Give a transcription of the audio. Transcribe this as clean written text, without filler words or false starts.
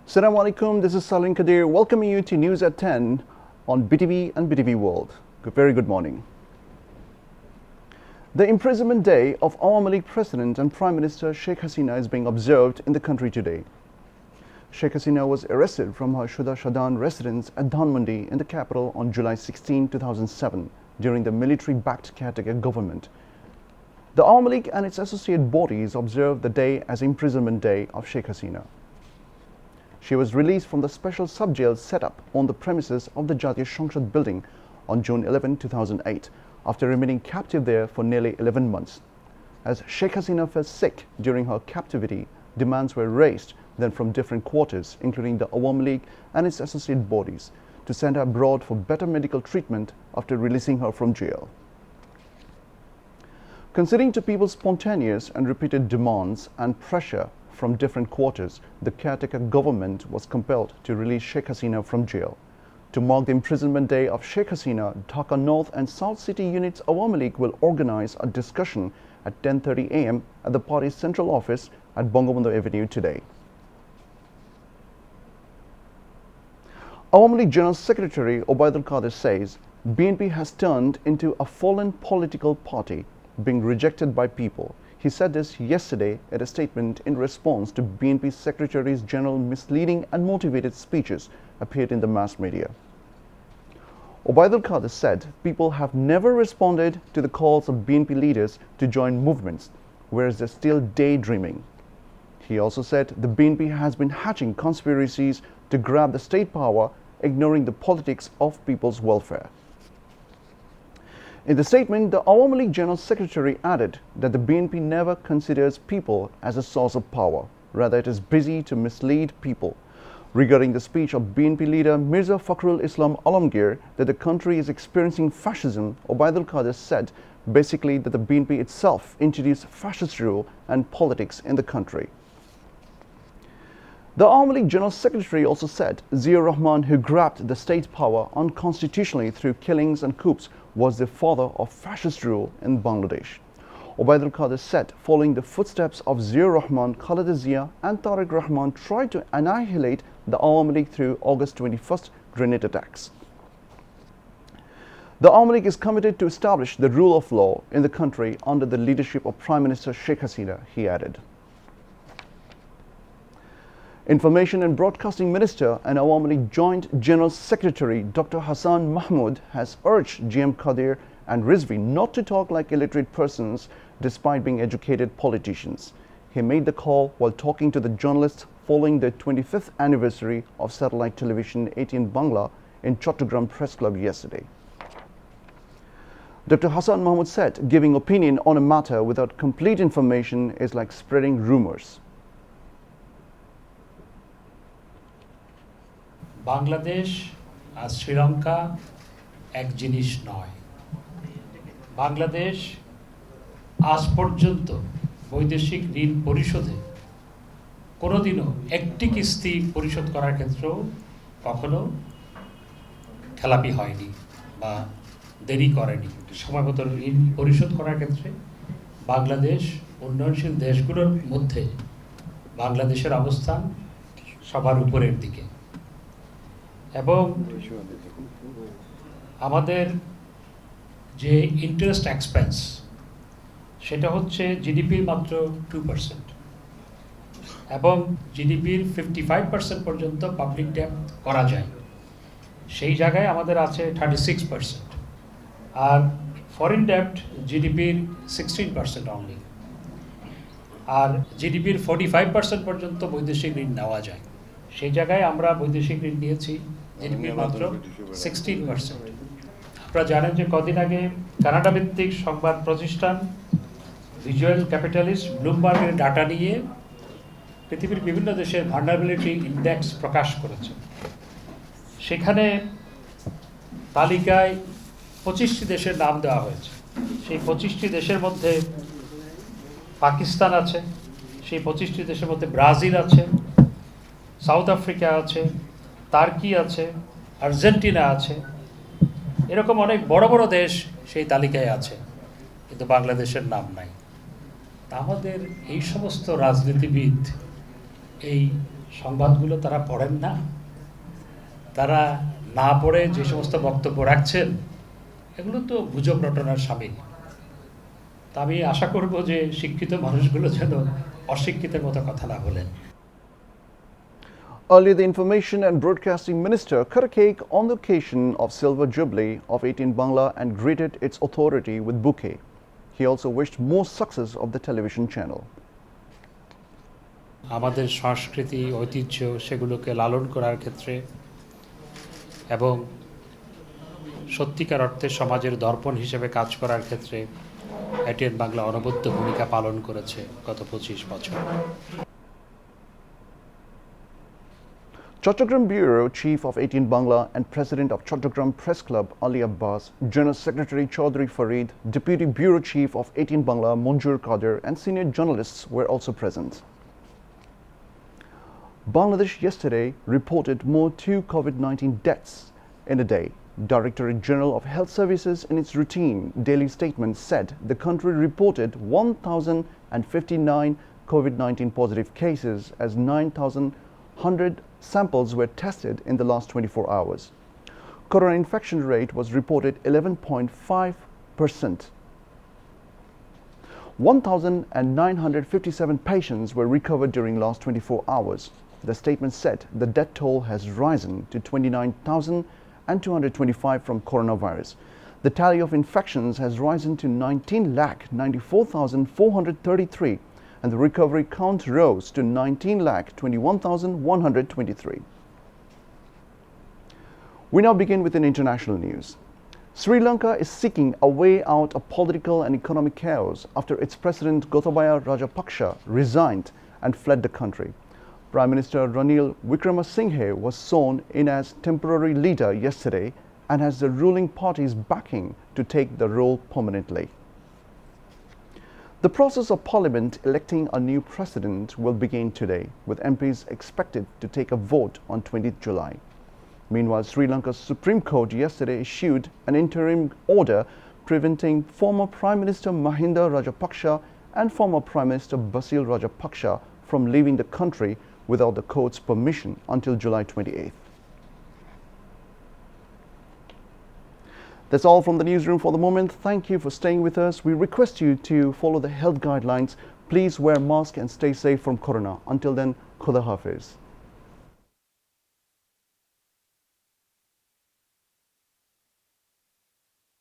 Assalamu alaikum, this is Salim Kadir welcoming you to News at 10 on BTV and BTV World. Very good morning. The imprisonment day of Awami League President and Prime Minister Sheikh Hasina is being observed in the country today. Sheikh Hasina was arrested from her Sudha Sadan residence at Dhanmondi in the capital on July 16, 2007 during the military-backed caretaker government. The Awami League and its associate bodies observed the day as Imprisonment Day of Sheikh Hasina. She was released from the special sub-jail set up on the premises of the Jatiya সংসদ building on June 11, 2008, after remaining captive there for nearly 11 months. As Sheikh Hasina fell sick during her captivity, demands were raised then from different quarters, including the Awami League and its associate bodies, to send her abroad for better medical treatment after releasing her from jail. Considering to people's spontaneous and repeated demands and pressure from different quarters, the caretaker government was compelled to release Sheikh Hasina from jail. To mark the imprisonment day of Sheikh Hasina, Dhaka North and South City Units Awami League will organize a discussion at 10:30 a.m. at the party's central office at Bangabandhu Avenue today. Awami League General Secretary Obaidul Quader says BNP has turned into a fallen political party, being rejected by people. He said this yesterday at a statement in response to BNP Secretary General's misleading and motivated speeches appeared in the mass media. Obaidul Quader said people have never responded to the calls of BNP leaders to join movements, whereas they're still daydreaming. He also said the BNP has been hatching conspiracies to grab the state power, ignoring the politics of people's welfare. In the statement, the Awami League General Secretary added that the BNP never considers people as a source of power. Rather, it is busy to mislead people. Regarding the speech of BNP leader Mirza Fakhrul Islam Alamgir that the country is experiencing fascism, Obaidul Quader said basically that the BNP itself introduced fascist rule and politics in the country. The Awami League General Secretary also said Ziaur Rahman, who grabbed the state power unconstitutionally through killings and coups, was the father of fascist rule in Bangladesh. Obaidul Quader said following the footsteps of Ziaur Rahman, Khaleda Zia and Tariq Rahman tried to annihilate the Awami League through August 21st grenade attacks. The Awami League is committed to establish the rule of law in the country under the leadership of Prime Minister Sheikh Hasina, he added. Information and Broadcasting Minister and Awami League Joint General Secretary Dr. Hasan Mahmud has urged GM Qadir and Rizvi not to talk like illiterate persons despite being educated politicians. He made the call while talking to the journalists following the 25th anniversary of satellite television 18 Bangla in Chattogram Press Club yesterday. Dr. Hasan Mahmud said giving opinion on a matter without complete information is like spreading rumors. Bangladesh আর শ্রীলঙ্কা এক জিনিস নয়। বাংলাদেশ আজ পর্যন্ত বৈদেশিক ঋণ পরিশোধে কোনোদিনও একটি কিস্তি পরিশোধ করার ক্ষেত্রেও কখনো খেলাপি হয়নি বা দেরি করেনি। সময়মতো ঋণ পরিশোধ করার ক্ষেত্রে বাংলাদেশ উন্নয়নশীল দেশগুলোর মধ্যে বাংলাদেশের অবস্থান সবার উপরের দিকে এবং আমাদের যে ইন্টারেস্ট এক্সপেন্স সেটা হচ্ছে জিডিপির মাত্র 2% এবং জিডিপির 55% পর্যন্ত পাবলিক ডেট করা যায়। সেই জায়গায় আমাদের আছে 36% আর ফরেন ডেট জিডিপির 16% অনলি, আর জিডিপির 45% পর্যন্ত বৈদেশিক ঋণ নেওয়া যায়। সেই জায়গায় আমরা বৈদেশিক ঋণ নিয়েছি জিডিপির মাত্র 16%। আপনারা জানেন যে কদিন আগে কানাডা ভিত্তিক সংবাদ প্রতিষ্ঠান ভিজুয়াল ক্যাপিটালিস্ট ব্লুমবার্গের ডাটা নিয়ে পৃথিবীর বিভিন্ন দেশের ভালনারেবিলিটি ইন্ডেক্স প্রকাশ করেছে। সেখানে তালিকায় 25টি দেশের নাম দেওয়া হয়েছে। সেই 25টি দেশের মধ্যে পাকিস্তান আছে, সেই 25টি দেশের মধ্যে ব্রাজিল আছে, সাউথ আফ্রিকা আছে, টার্কি আছে, আর্জেন্টিনা আছে, এরকম অনেক বড় বড় দেশ সেই তালিকায় আছে, কিন্তু বাংলাদেশের নাম নাই। আমাদের এই সমস্ত রাজনীতিবিদ এই সংবাদগুলো তারা পড়েন না, তারা না পড়ে যে সমস্ত বক্তব্য রাখছেন এগুলো তো গুজব রটনার শামিল। তা আমি আশা করব যে শিক্ষিত মানুষগুলো যেন অশিক্ষিতের মতো কথা না বলেন। Earlier, the Information and Broadcasting Minister cut a cake on the occasion of Silver Jubilee of 18 Bangla and greeted its authority with bouquet. He also wished more success of the television channel. আমাদের সংস্কৃতি ঐতিহ্য সেগুলোকে লালন করার ক্ষেত্রে এবং সত্যিকার অর্থে সমাজের দর্পণ হিসেবে কাজ করার ক্ষেত্রে RT&B বাংলা অনবদ্য ভূমিকা পালন করেছে গত 25 বছর। Chattogram Bureau Chief of 18 Bangla and President of Chattogram Press Club Ali Abbas, General Secretary Chaudhry Farid, Deputy Bureau Chief of 18 Bangla Munjur Qadir and senior journalists were also present. Bangladesh yesterday reported more 2 COVID-19 deaths in a day. Directorate General of Health Services in its routine daily statement said the country reported 1,059 COVID-19 positive cases as 9,100 samples were tested in the last 24 hours. Corona infection rate was reported 11.5%. 1,957 patients were recovered during last 24 hours. The statement said the death toll has risen to 29,225 from coronavirus. The tally of infections has risen to 19,94,433 and the recovery count rose to 19,21,123. We now begin with an international news. Sri Lanka is seeking a way out of political and economic chaos after its president Gotabaya Rajapaksa resigned and fled the country. Prime Minister Ranil Wickremesinghe was sworn in as temporary leader yesterday and has the ruling party's backing to take the role permanently. The process of Parliament electing a new president will begin today, with MPs expected to take a vote on 20th July. Meanwhile, Sri Lanka's Supreme Court yesterday issued an interim order preventing former Prime Minister Mahinda Rajapaksa and former Prime Minister Basil Rajapaksa from leaving the country without the court's permission until July 28th. That's all from the newsroom for the moment. Thank you for staying with us. We request you to follow the health guidelines. Please wear a mask and stay safe from corona. Until then, Khuda Hafiz.